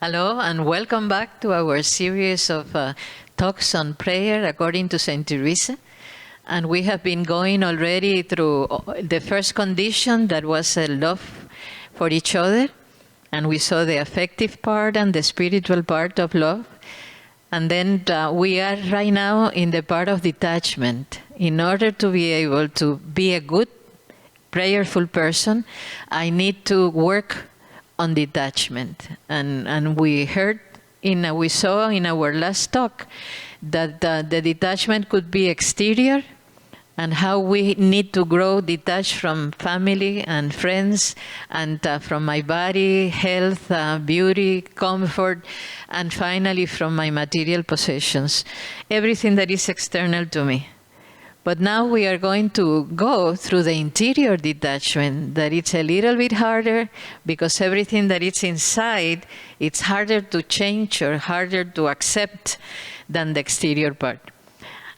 Hello, and welcome back to our series of talks on prayer according to St. Teresa. And we have been going already through the first condition, that was a love for each other. And we saw the affective part and the spiritual part of love. And then we are right now in the part of detachment. In order to be able to be a good, prayerful person, I need to work on detachment. And we saw in our last talk that the detachment could be exterior, and how we need to grow detached from family and friends, and from my body, health, beauty, comfort, and finally from my material possessions, everything that is external to me. But now we are going to go through the interior detachment, that it's a little bit harder, because everything that is inside, it's harder to change or harder to accept than the exterior part.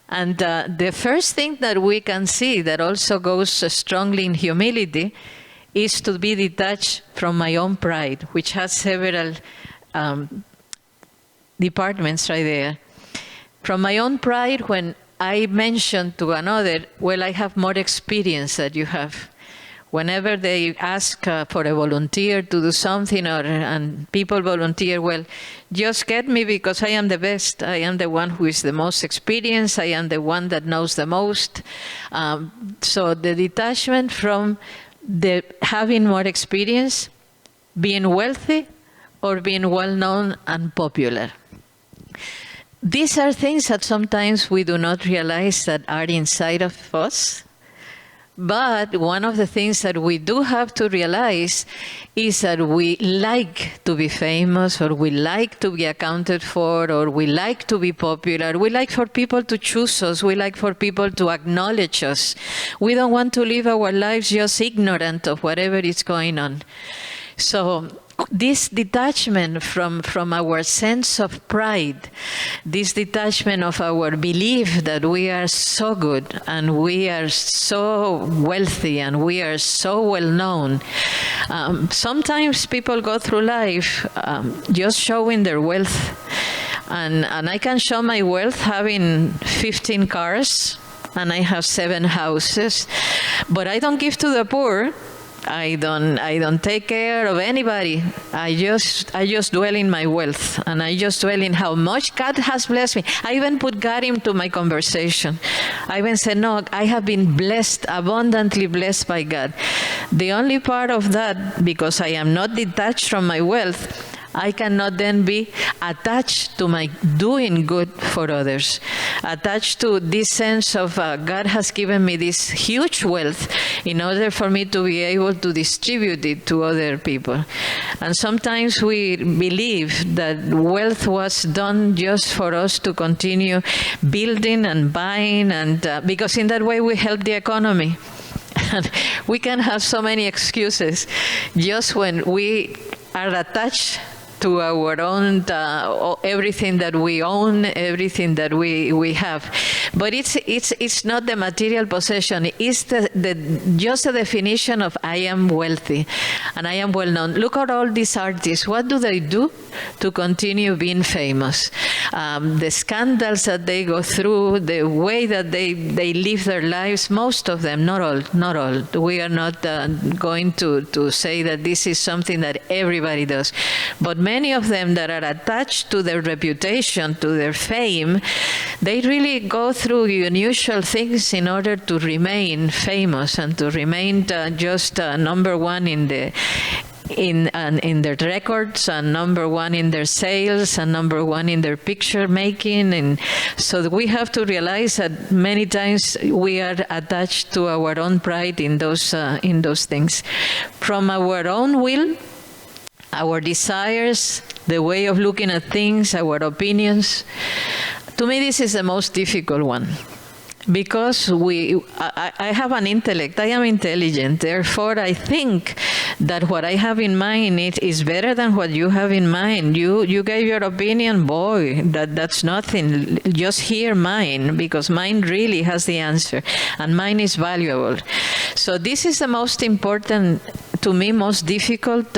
And the first thing that we can see that also goes strongly in humility is to be detached from my own pride, which has several departments right there. From my own pride, when I mention to another, well, I have more experience than you have. Whenever they ask for a volunteer to do something, and people volunteer, well, just get me because I am the best. I am the one who is the most experienced. I am the one that knows the most. So the detachment from the having more experience, being wealthy, or being well-known and popular. These are things that sometimes we do not realize that are inside of us. But one of the things that we do have to realize is that we like to be famous, or we like to be accounted for, or we like to be popular. We like for people to choose us. We like for people to acknowledge us. We don't want to live our lives just ignorant of whatever is going on. So this detachment from our sense of pride, this detachment of our belief that we are so good and we are so wealthy and we are so well known. Sometimes people go through life just showing their wealth. And I can show my wealth having 15 cars, and I have 7 houses, but I don't give to the poor. I don't take care of anybody. I just dwell in my wealth, and I just dwell in how much God has blessed me. I even put God into my conversation. I even said, no, I have been blessed, abundantly blessed by God. The only part of that, because I am not detached from my wealth, I cannot then be attached to my doing good for others, attached to this sense of God has given me this huge wealth in order for me to be able to distribute it to other people. And sometimes we believe that wealth was done just for us to continue building and buying, and because in that way we help the economy. And we can have so many excuses just when we are attached to our own, everything that we own, everything that we have. But it's not the material possession. It's just the definition of I am wealthy and I am well known. Look at all these artists. What do they do to continue being famous? The scandals that they go through, the way that they live their lives, most of them, not all. We are not going to say that this is something that everybody does. But many of them that are attached to their reputation, to their fame, they really go through unusual things in order to remain famous and to remain just number one in their records, and number one in their sales, and number one in their picture making. And so we have to realize that many times we are attached to our own pride in those things. From our own will, our desires, the way of looking at things, our opinions. To me, this is the most difficult one. Because I have an intellect, I am intelligent, therefore I think that what I have in mind is better than what you have in mind. You gave your opinion, boy, that's nothing. Just hear mine, because mine really has the answer, and mine is valuable. So this is the most important to me, most difficult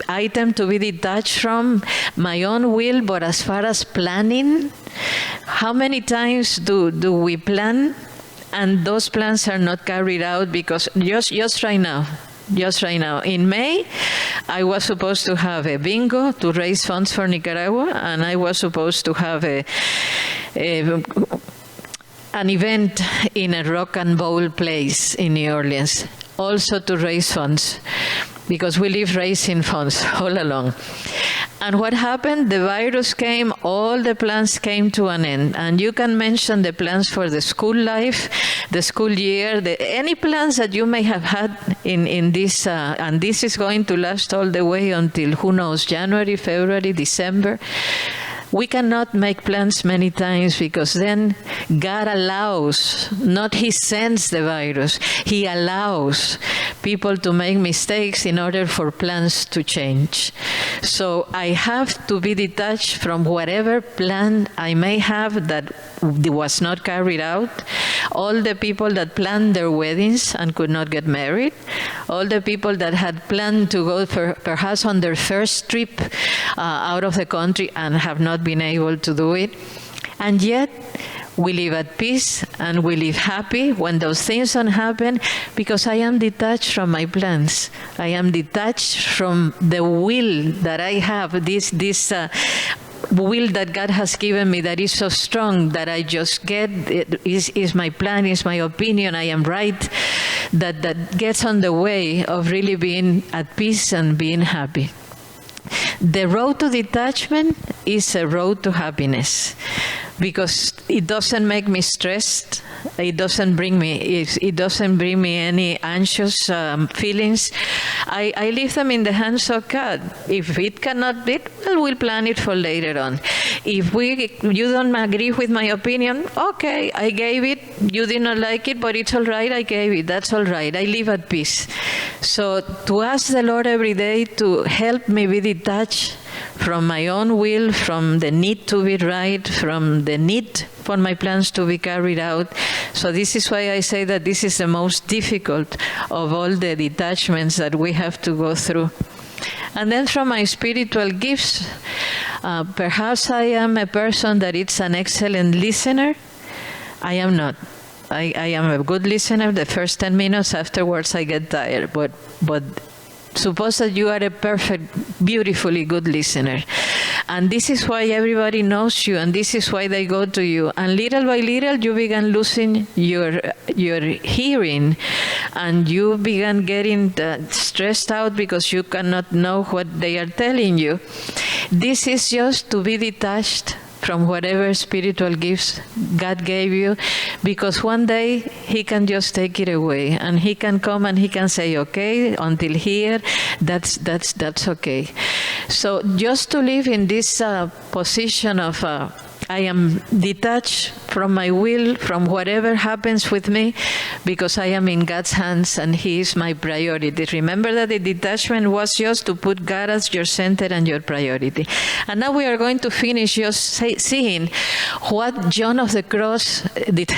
item to be detached from my own will, but as far as planning, how many times do we plan and those plans are not carried out? Because just right now, in May, I was supposed to have a bingo to raise funds for Nicaragua, and I was supposed to have an event in a rock and bowl place in New Orleans, also to raise funds, because we live raising funds all along. And what happened? The virus came, all the plans came to an end. And you can mention the plans for the school life, the school year, any plans that you may have had in this, and this is going to last all the way until, who knows, January, February, December. We cannot make plans many times because then God allows, not He sends the virus, He allows people to make mistakes in order for plans to change. So I have to be detached from whatever plan I may have that was not carried out. All the people that planned their weddings and could not get married, all the people that had planned to go perhaps on their first trip out of the country and have not been able to do it. And yet, we live at peace and we live happy when those things don't happen because I am detached from my plans. I am detached from the will that I have, this will that God has given me that is so strong that I just get, is my plan, is my opinion, I am right, that gets on the way of really being at peace and being happy. The road to detachment is a road to happiness because it doesn't make me stressed. It doesn't bring me any anxious feelings. I leave them in the hands of God. If it cannot be, well, we'll plan it for later on. If you don't agree with my opinion, okay, I gave it. You did not like it, but it's all right. I gave it. That's all right. I live at peace. So to ask the Lord every day to help me be detached from my own will, from the need to be right, from the need for my plans to be carried out. So this is why I say that this is the most difficult of all the detachments that we have to go through. And then from my spiritual gifts, perhaps I am a person that is an excellent listener. I am not. I am a good listener. The first 10 minutes, afterwards I get tired. But suppose that you are a perfect, beautifully good listener. And this is why everybody knows you, and this is why they go to you. And little by little, you begin losing your hearing, and you begin getting stressed out because you cannot know what they are telling you. This is just to be detached from whatever spiritual gifts God gave you, because one day He can just take it away, and He can come and He can say, okay, until here, that's okay. So just to live in this position of I am detached from my will, from whatever happens with me, because I am in God's hands and He is my priority. Remember that the detachment was just to put God as your center and your priority. And now we are going to finish just seeing what John of the Cross did.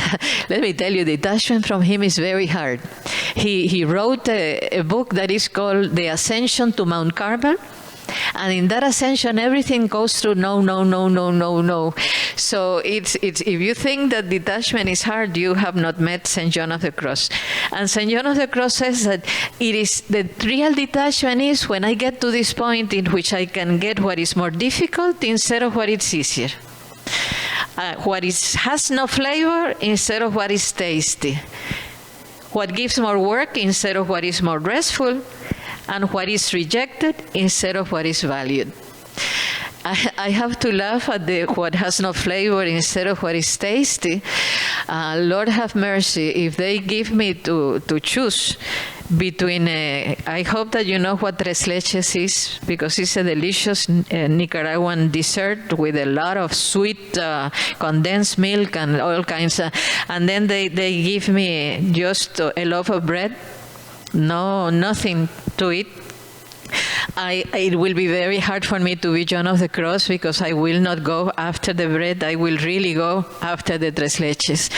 Let me tell you, detachment from him is very hard. He wrote a book that is called The Ascension to Mount Carmel. And in that ascension, everything goes through no, no, no, no, no, no. So it's if you think that detachment is hard, you have not met St. John of the Cross. And St. John of the Cross says that it is the real detachment is when I get to this point in which I can get what is more difficult instead of what is easier. What has no flavor instead of what is tasty. What gives more work instead of what is more restful. And what is rejected instead of what is valued. I have to laugh at what has no flavor instead of what is tasty. Lord have mercy, if they give me to choose between, I hope that you know what tres leches is, because it's a delicious Nicaraguan dessert with a lot of sweet condensed milk and all kinds of, and then they give me just a loaf of bread. No, nothing to eat. it will be very hard for me to be John of the Cross, because I will not go after the bread. I will really go after the tres leches.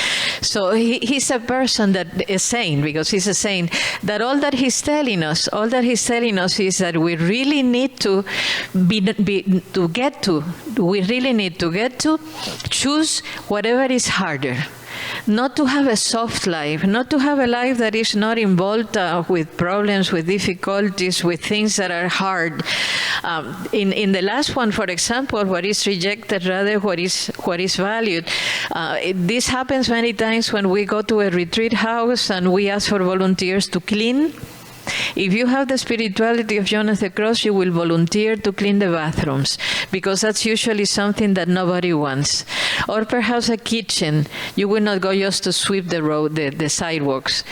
So he's a person that is saying, because he's a saint, that all that he's telling us is that we really need to choose whatever is harder. Not to have a soft life, not to have a life that is not involved with problems, with difficulties, with things that are hard. In the last one, for example, what is rejected, rather what is valued. This happens many times when we go to a retreat house and we ask for volunteers to clean. If you have the spirituality of John of the Cross, you will volunteer to clean the bathrooms, because that's usually something that nobody wants. Or perhaps a kitchen. You will not go just to sweep the road, the sidewalks.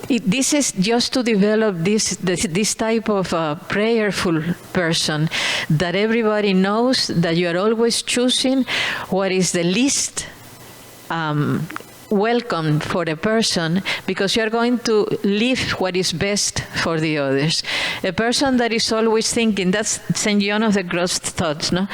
This is just to develop this type of prayerful person, that everybody knows that you are always choosing what is the least welcome for a person, because you are going to live what is best for the others. A person that is always thinking, that's St. John of the Cross thoughts, no?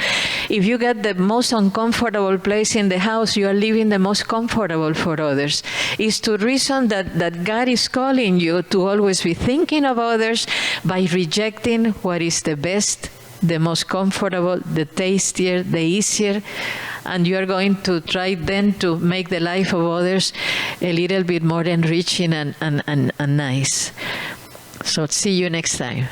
If you get the most uncomfortable place in the house, you are leaving the most comfortable for others. It's to reason that God is calling you to always be thinking of others by rejecting what is the best, the most comfortable, the tastier, the easier, and you are going to try then to make the life of others a little bit more enriching and nice. So see you next time.